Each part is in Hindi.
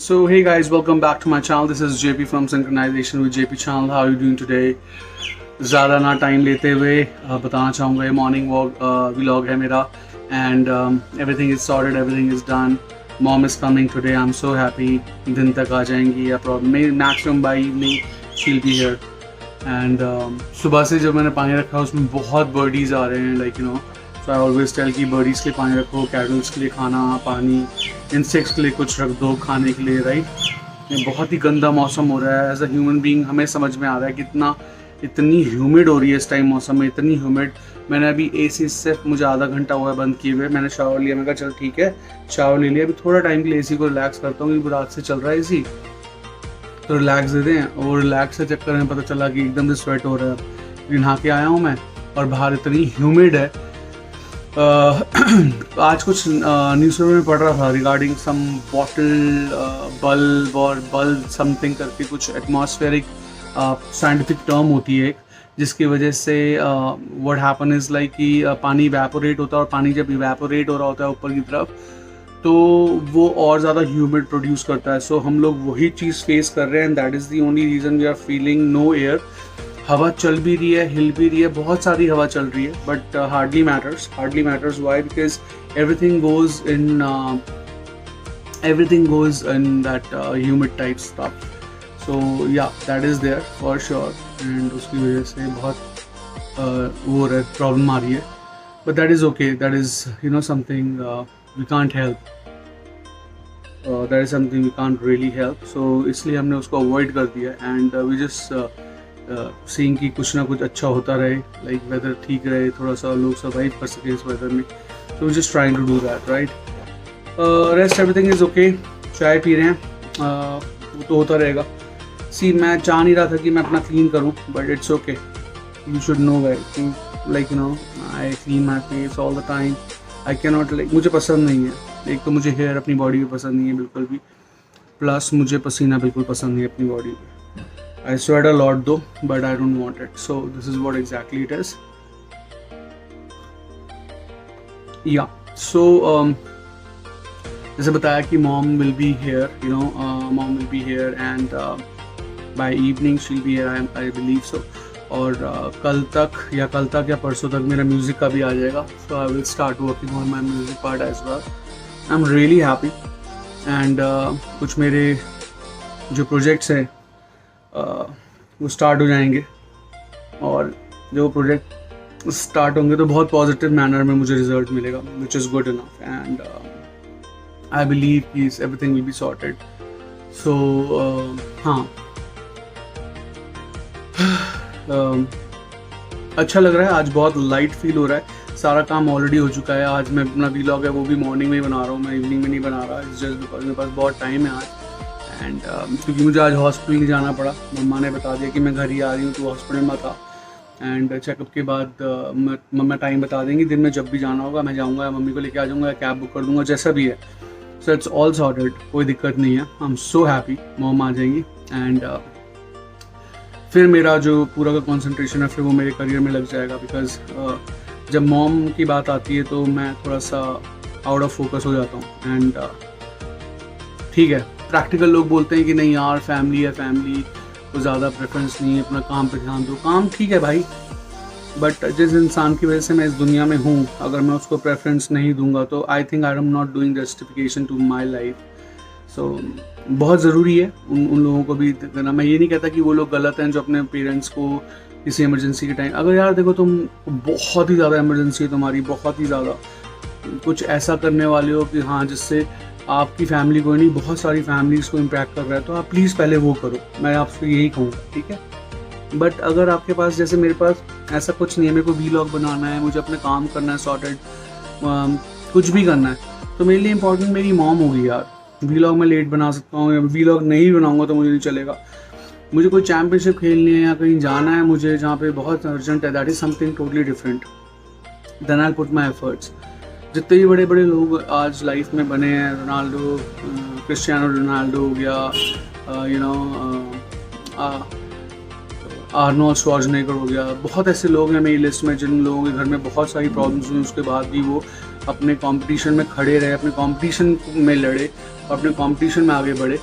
So hey guys, welcome back to my channel. This is JP from Synchronization with JP channel. How are you doing today? ज़्यादा ना टाइम लेते हुए बताना चाहूँगा, ये मॉर्निंग वॉक व्लॉग है मेरा and everything is sorted, everything is done. Mom is coming today. I am so happy. दिन तक आ जाएंगी या problem maximum by evening she will be here. And सुबह से जब मैंने पानी रखा उसमें बहुत बर्डीज़ आ रहे हैं, like you know. So I always tell कि बर्डीज़ के लिए पानी रखो, कैटल्स के लिए खाना पानी, इंसेक्ट्स के लिए कुछ रख दो खाने के लिए, राइट. ये बहुत ही गंदा मौसम हो रहा है. एज अ ह्यूमन बीइंग हमें समझ में आ रहा है कितना इतनी ह्यूमिड हो रही है इस टाइम मौसम में, इतनी ह्यूमिड. मैंने अभी एसी से मुझे आधा घंटा हुआ है बंद किए हुए. मैंने शावर लिया, मैंने कहा चल ठीक है शावर ले लिया. अभी थोड़ा टाइम के लिए एसी को रिलैक्स करता हूँ क्योंकि रात से चल रहा है एसी, तो रिलैक्स दे दें. और रिलैक्स के चक्कर में पता चला कि एकदम से स्वेट हो रहा है. नहा के आया हूँ मैं और बाहर इतनी ह्यूमिड है. आज कुछ न्यूज़पेपर में पढ़ रहा था रिगार्डिंग सम बॉटल बल्ब और बल्ब समथिंग करके कुछ एटमॉस्फेरिक साइंटिफिक टर्म होती है जिसकी वजह से व्हाट हैपन इज़ लाइक कि पानी इवेपोरेट होता है और पानी जब इवेपोरेट हो रहा होता है ऊपर की तरफ तो वो और ज़्यादा ह्यूमिड प्रोड्यूस करता है. सो हम लोग वही चीज़ फेस कर रहे हैं and that is the only reason we are feeling no air. हवा चल भी रही है, हिल भी रही है, बहुत सारी हवा चल रही है, but hardly matters. Why? Because everything goes in that humid type stuff. So yeah that is there for sure and उसकी वजह से बहुत वो प्रॉब्लम आ रही है. But that is okay. That is you know something we can't help. That is something we can't really help. So इसलिए हमने उसको अवॉइड कर दिया एंड वी जस्ट सीइंग कि कुछ ना कुछ अच्छा होता रहे, लाइक वेदर ठीक रहे, थोड़ा सा लोग सर्वाइव कर सके इस वेदर में. So we just trying to do that, right. Rest everything is okay. चाय पी रहे हैं, वो तो होता रहेगा. सी मैं चाह नहीं रहा था कि मैं अपना क्लीन करूं, but it's okay. You should know like you no I clean my face all the time. I can not, like मुझे पसंद नहीं है. एक तो मुझे हेयर अपनी बॉडी में पसंद नहीं है बिल्कुल भी, प्लस मुझे पसीना बिल्कुल पसंद नहीं है अपनी बॉडी में. I sweat a lot though, but I don't want it. So this is what exactly it is. Yeah. So जैसे बताया कि mom will be here, you know, mom will be here and by evening she'll be here. I believe so. और कल तक या परसों तक मेरा म्यूज़िक का भी आ जाएगा. So I will start working on my music part as well. I'm really happy. And कुछ मेरे जो प्रोजेक्ट्स हैं वो स्टार्ट हो जाएंगे और जो प्रोजेक्ट स्टार्ट होंगे तो बहुत पॉजिटिव मैनर में मुझे रिजल्ट मिलेगा, which is good enough. And I believe कि एवरीथिंग विल बी सॉर्टेड. सो हाँ, अच्छा लग रहा है. आज बहुत लाइट फील हो रहा है. सारा काम ऑलरेडी हो चुका है. आज मैं अपना व्लॉग है वो भी मॉर्निंग में ही बना रहा हूँ, मैं इवनिंग में नहीं बना रहा. इट्स जस्ट बिकॉज मेरे पास बहुत टाइम है आज. एंड क्योंकि मुझे आज हॉस्पिटल नहीं जाना पड़ा, मम्मा ने बता दिया कि मैं घर ही आ रही हूँ तो हॉस्पिटल में था. एंड चेकअप के बाद मम्मा टाइम बता देंगी, दिन में जब भी जाना होगा मैं जाऊँगा, मम्मी को लेके आ जाऊँगा, कैब बुक कर दूँगा, जैसा भी है. सो इट्स ऑल सॉर्टेड, कोई दिक्कत नहीं है. I am so happy. Mom आ जाएंगी एंड फिर मेरा जो पूरा का कॉन्सेंट्रेशन है फिर वो मेरे करियर में लग जाएगा. बिकॉज जब मॉम की बात आती है तो मैं थोड़ा सा आउट ऑफ फोकस हो जाता हूँ. एंड ठीक है, प्रैक्टिकल लोग बोलते हैं कि नहीं यार फैमिली है, फैमिली को ज़्यादा प्रेफरेंस नहीं है, अपना काम पे ध्यान दो. काम ठीक है भाई, बट जिस इंसान की वजह से मैं इस दुनिया में हूँ अगर मैं उसको प्रेफरेंस नहीं दूंगा तो I think I am not doing justification to my life. So बहुत ज़रूरी है उन लोगों को भी देना. मैं ये नहीं कहता कि वो लोग गलत हैं जो अपने पेरेंट्स को किसी इमरजेंसी के टाइम, अगर यार देखो तुम बहुत ही ज़्यादा इमरजेंसी है तुम्हारी, बहुत ही ज़्यादा कुछ ऐसा करने वाले हो कि हाँ जिससे आपकी फैमिली को नहीं बहुत सारी फैमिलीज़ को इम्पैक्ट कर रहा है, तो आप प्लीज़ पहले वो करो. मैं आपसे यही कहूँगा, ठीक है. बट अगर आपके पास, जैसे मेरे पास ऐसा कुछ नहीं है, मेरे को व्लॉग बनाना है, मुझे अपने काम करना है सॉर्टेड, कुछ भी करना है, तो मेरे लिए इंपॉर्टेंट मेरी मॉम होगी यार. व्लॉग मैं लेट बना सकता हूँ, व्लॉग नहीं बनाऊँगा तो मुझे नहीं चलेगा. मुझे कोई चैम्पियनशिप खेलनी है या कहीं जाना है मुझे जहाँ पे बहुत अर्जेंट है, that is something totally different. Then I put my efforts. जितने भी बड़े बड़े लोग आज लाइफ में बने हैं, रोनाल्डो, क्रिस्टियानो रोनाल्डो हो गया, यू नो आर्नोल्ड श्वार्ज़नेगर हो गया, बहुत ऐसे लोग हैं मेरी लिस्ट में जिन लोगों के घर में बहुत सारी प्रॉब्लम्स हुई, उसके बाद भी वो अपने कंपटीशन में खड़े रहे, अपने कंपटीशन में लड़े, अपने कंपटीशन में आगे बढ़े.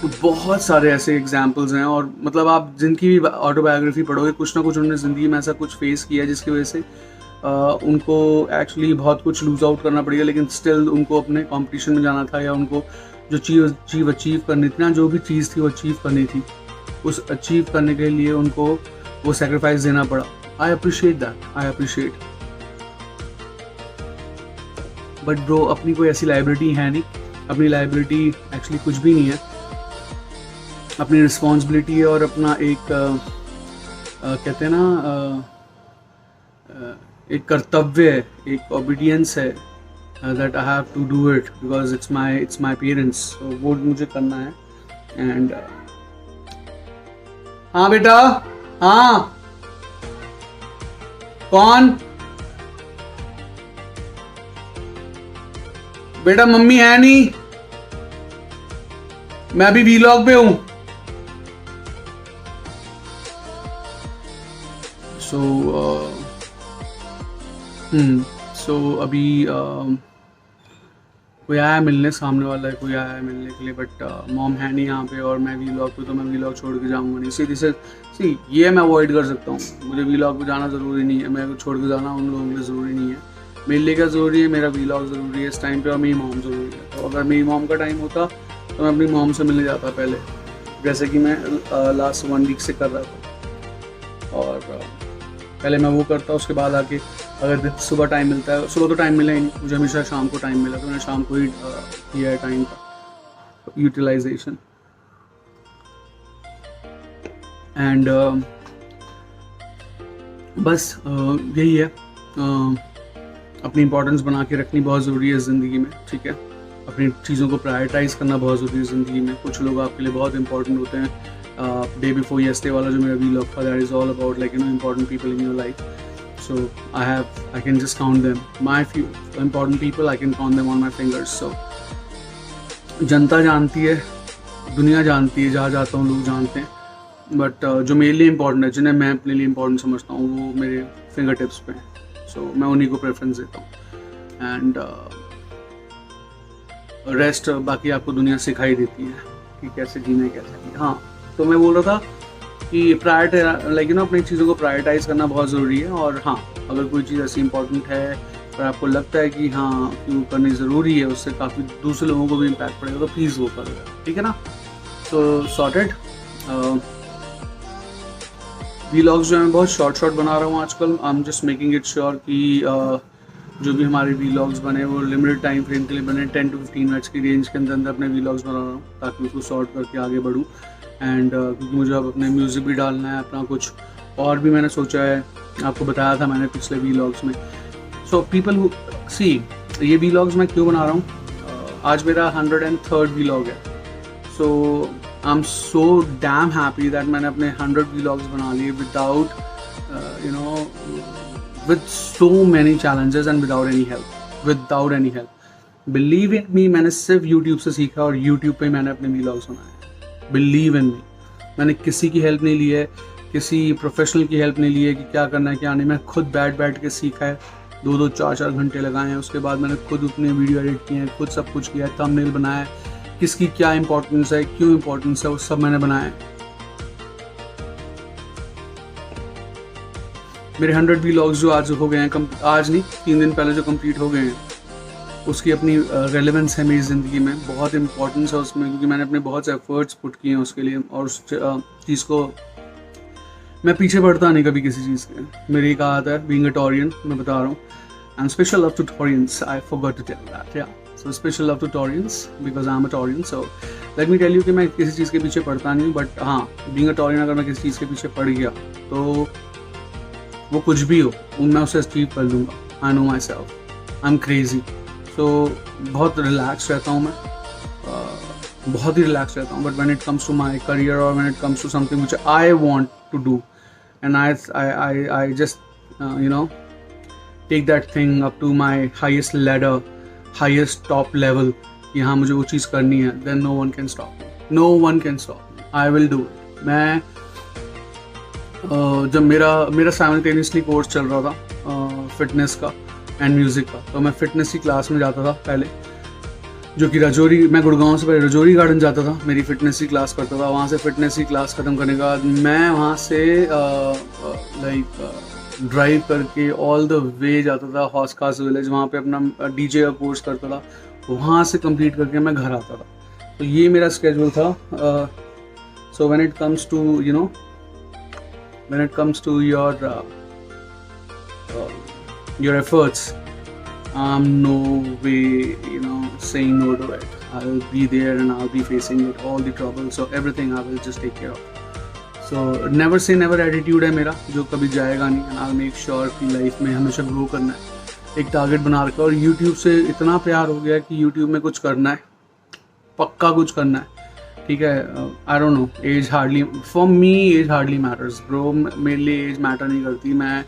बहुत सारे ऐसे एग्जाम्पल्स हैं, और मतलब आप जिनकी भी ऑटोबायोग्राफी पढ़ोगे कुछ ना कुछ उन्होंने ज़िंदगी में ऐसा कुछ फेस किया जिसकी वजह से उनको एक्चुअली बहुत कुछ लूज़ आउट करना पड़ेगा, लेकिन स्टिल उनको अपने कंपटीशन में जाना था, या उनको जो चीज़ अचीव करनी थी ना, जो भी चीज़ थी वो अचीव करनी थी, उस अचीव करने के लिए उनको वो सेक्रीफाइस देना पड़ा। I appreciate that, I appreciate. But bro अपनी कोई ऐसी लाइबिलिटी है नहीं, अपनी लाइबिलिटी एक्चुअली कुछ भी नहीं है। अपनी रिस्पॉन्सिबिलिटी है और अपना एक कहते हैं ना एक कर्तव्य है, एक ओबीडियंस है, that I have to do it because it's my parents, तो वो मुझे करना है। एंड हाँ बेटा, हाँ कौन बेटा? मम्मी है नहीं, मैं अभी वीलॉग पे हूं। सो अभी कोई आया मिलने, सामने वाला है कोई आया है मिलने के लिए, बट मॉम है नहीं यहाँ पे और मैं वीलॉग पे, तो मैं वीलॉग छोड़ के जाऊँगा नहीं। सी ये मैं अवॉइड कर सकता हूँ, मुझे वीलॉग पे जाना ज़रूरी नहीं है, मैं छोड़ के जाना उन लोगों के लिए ज़रूरी नहीं है। मेरे लिए क्या ज़रूरी है, मेरा वीलॉग ज़रूरी है इस टाइम पे, और मेरी मॉम ज़रूरी है। तो अगर मेरी मॉम का टाइम होता तो मैं अपनी मॉम से मिलने जाता पहले, जैसे कि मैं लास्ट 1 वीक से कर रहा था। और पहले मैं वो करता, उसके बाद आके अगर सुबह टाइम मिलता है, सुबह तो टाइम मिला ही नहीं, मुझे हमेशा शाम को टाइम मिला, तो मैंने शाम को ही किया है टाइम का यूटिलाइजेशन। एंड बस यही है, अपनी इम्पोर्टेंस बना के रखनी बहुत ज़रूरी है ज़िंदगी में, ठीक है। अपनी चीज़ों को प्रायोरिटाइज़ करना बहुत ज़रूरी है ज़िंदगी में। कुछ लोग आपके लिए बहुत इंपॉर्टेंट होते हैं। डे बिफोर यस्टरडे वाला जो मेरा वीलॉग था, that is all about like important people in your life. So I can just count them. My few important people, I can count them on my fingers. So जनता जानती है, दुनिया जानती है, जहाँ जाता हूँ लोग जानते हैं, बट जो मेरे लिए इम्पोर्टेंट है, जिन्हें मैं अपने लिए इम्पोर्टेंट समझता हूँ, वो मेरे फिंगर टिप्स पे हैं। सो मैं उन्हीं को प्रेफरेंस देता हूँ। एंड रेस्ट बाकी आपको दुनिया सिखाई देती है कि कैसे जीना है, कैसे नहीं। हाँ, तो मैं बोल रहा था कि अपनी चीज़ों को प्रायोरिटाइज़ करना बहुत ज़रूरी है। और हाँ, अगर कोई चीज़ ऐसी इंपॉर्टेंट है और आपको लगता है कि हाँ क्यों करनी ज़रूरी है, उससे काफ़ी दूसरे लोगों को भी इम्पैक्ट पड़ेगा, तो प्लीज़ वो करेगा, ठीक है ना। तो सॉर्टेड। वीलॉग्स जो मैं बहुत शॉर्ट बना रहा हूँ आजकल। I am just making it sure कि जो भी हमारे वीलॉग्स बने वो लिमिटेड टाइम फ्रेम के लिए बने, 10 to 15 मिनट्स की रेंज के अंदर अपने वीलॉग्स बना रहा हूँ, ताकि उसको शॉर्ट करके आगे बढ़ूँ। एंड क्योंकि मुझे अब अपने म्यूज़िक भी डालना है, अपना कुछ और भी मैंने सोचा है, आपको बताया था मैंने पिछले वीलॉग्स में। सो पीपल हु सी, ये वीलॉग्स मैं क्यों बना रहा हूँ, आज मेरा 103rd वीलॉग है। So I am so damn happy that मैंने अपने 100 वीलॉग्स बना लिए without with so many challenges and without any help. Believe in me, मैंने सिर्फ यूट्यूब से सीखा और यूट्यूब पे मैंने अपने वीलॉग्स बनाए। बिलीव इन मी, मैंने किसी की हेल्प नहीं ली है, किसी प्रोफेशनल की हेल्प नहीं ली है कि क्या करना है क्या नहीं। मैं खुद बैठ के सीखा है, 2-2, 4-4 घंटे लगाए हैं। उसके बाद मैंने खुद अपने वीडियो एडिट किए हैं, खुद सब कुछ किया है, थंबनेल बनाया है, किसकी क्या इंपॉर्टेंस है, क्यों इंपॉर्टेंस है, वो सब मैंने बनाया है। मेरे 100 वीलॉग्स जो आज हो गए हैं, आज नहीं 3 दिन पहले जो कंप्लीट हो गए हैं, उसकी अपनी रेलेवेंस है मेरी ज़िंदगी में, बहुत इंपॉर्टेंस है उसमें, क्योंकि मैंने अपने बहुत से एफर्ट्स पुट किए हैं उसके लिए। और उस चीज़ को मैं पीछे बढ़ता नहीं कभी किसी चीज़ के। मेरी एक आदत है बीइंग अ टॉरियन, मैं बता रहा हूँ। I am special love to Taureans, I forgot to tell that, yeah so special love to Taureans because I am a Taurean. So let me tell you कि मैं किसी चीज़ के पीछे पड़ता नहीं हूँ, बट हाँ, बीइंग अ टॉरियन अगर मैं किसी चीज़ के पीछे पड़ गया तो वो कुछ भी हो, मैं उसे अचीव कर लूँगा। I know myself, I am crazy. So बहुत रिलैक्स रहता हूँ मैं, बहुत ही रिलैक्स रहता हूँ। But when it comes to my career और when it comes to something which I want to do and I just take that thing up to my highest ladder, highest top level, यहाँ मुझे वो चीज़ करनी है, then no one can stop me, no one can stop me, I will do it. मैं जब मेरा साइमल्टेनियसली कोर्स चल रहा था फिटनेस का एंड म्यूज़िक का, तो मैं फिटनेस की क्लास में जाता था पहले। जो कि मैं गुड़गांव से पहले रजौरी गार्डन जाता था, मेरी फिटनेस की क्लास करता था। वहाँ से फिटनेस की क्लास ख़त्म करने के बाद मैं वहाँ से ड्राइव करके ऑल द वे जाता था हौसखास विलेज, वहाँ पे अपना डीजे का कोर्स करता था। वहाँ से कंप्लीट करके मैं घर आता था। तो ये मेरा स्केड्यूल था। So when it comes to your efforts, I'm no way saying no to it. I'll be there and I'll be facing it, all the trouble, so everything I will just take care of. So never say never attitude है मेरा, जो कभी जाएगा नहीं। and I'll make sure कि लाइफ में हमेशा ग्रो करना है, एक टारगेट बना रखा है। और यूट्यूब से इतना प्यार हो गया कि यूट्यूब में कुछ करना है, पक्का कुछ करना है, ठीक है। I don't know, age hardly for me, age hardly matters bro. मेरे लिए एज मैटर नहीं करती। मैं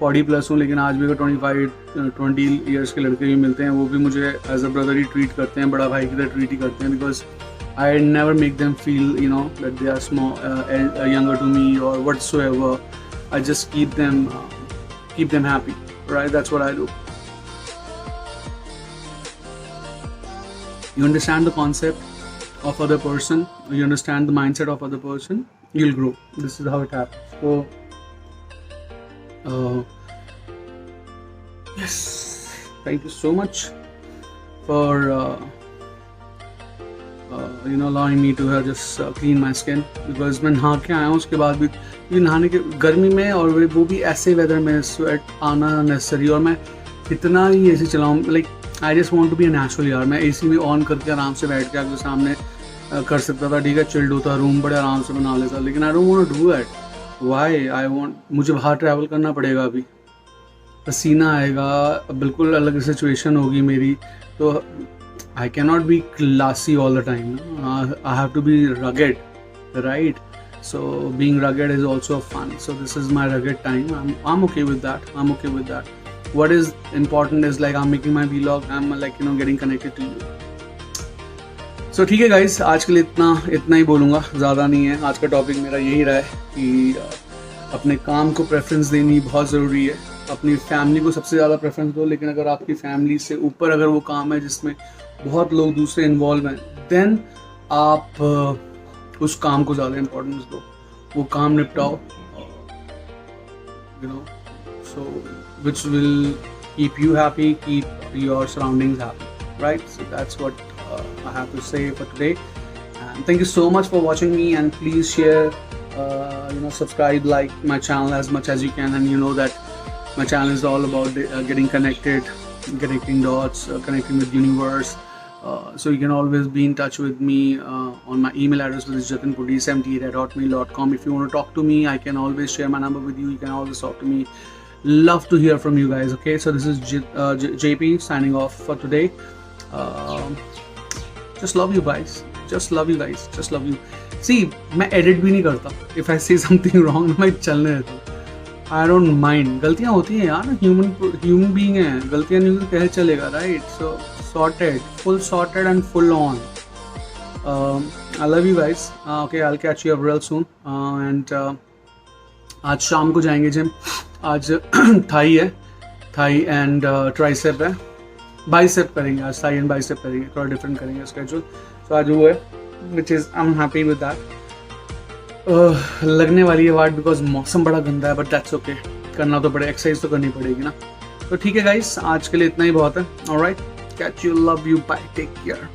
40+ हूँ, लेकिन आज भी अगर 20 ईयर्स के लड़के भी मिलते हैं, वो भी मुझे एज अ ब्रदर ही ट्रीट करते हैं, बड़ा भाई की तरह ट्रीट ही करते हैं। Because I never make them feel that they are small younger to me और whatsoever. I just keep them happy, right? That's what I do. You understand the concept of other person, you understand the mindset of other person, you'll grow. This is how it happens. So yes, thank you so much for allowing me to just clean my skin, because मैं नहा के आया हूँ। उसके बाद भी ये नहाने के गर्मी में, और वो भी ऐसे वेदर में स्वेट आना नेसेसरी। और मैं कितना ही एसी चलाऊँ, like I just want to be natural यार। मैं एसी में ऑन करके आराम से बैठ के आपके सामने कर सकता था, ठीक है, चिल्ड होता, रूम बड़े आराम से बना लेता, लेकिन I don't want to do that. Why I want, मुझे बाहर ट्रैवल करना पड़ेगा, अभी पसीना आएगा, बिल्कुल अलग सिचुएशन होगी मेरी। तो I can not be classy all the time, I have to be rugged, right? So being rugged is also fun, so this is my rugged time. I am okay with that. What is important is like I'm making my vlog, I'm like getting connected to you. So ठीक है गाइस, आज के लिए इतना ही बोलूँगा, ज़्यादा नहीं है। आज का टॉपिक मेरा यही रहा है कि अपने काम को प्रेफरेंस देनी बहुत ज़रूरी है। अपनी फैमिली को सबसे ज़्यादा प्रेफरेंस दो, लेकिन अगर आपकी फैमिली से ऊपर अगर वो काम है जिसमें बहुत लोग दूसरे इन्वॉल्व हैं, देन आप उस काम को ज़्यादा इम्पोर्टेंस दो, वो काम निपटाओ, so which will keep you happy, keep your surroundings happy, right? So that's what I have to say for today, and thank you so much for watching me, and please share, subscribe, like my channel as much as you can. And you know that my channel is all about getting connected, connecting dots, connecting with universe. So you can always be in touch with me on my email address, which is jatinpuri78@hotmail.com. If you want to talk to me, I can always share my number with you. You can always talk to me. Love to hear from you guys. Okay, so this is JP signing off for today. Just love you guys. Just love you. See, मैं edit भी नहीं करता. If I say something wrong, मैं चलने देता हूँ. I don't mind. गलतियाँ होती हैं यार, human being हैं, गलतियाँ नहीं होती कैसे चलेगा, right? So full sorted and full on. I love you guys. Okay, I'll catch you up real soon. And आज शाम को जाएंगे जिम। आज थाई है, थाई एंड ट्राइसेप है, बाइसेप करेंगे आज, थाई एंड बाइसेप करेंगे, थोड़ा डिफरेंट करेंगे स्केड्यूल। तो आज वो है, which is I am happy with that. लगने वाली है वाट, बिकॉज मौसम बड़ा गंदा है, बट दैट्स ओके, करना तो पड़े, एक्सरसाइज तो करनी पड़ेगी ना। तो ठीक है गाइस, आज के लिए इतना ही बहुत है। Alright, catch you, love you, bye, take care.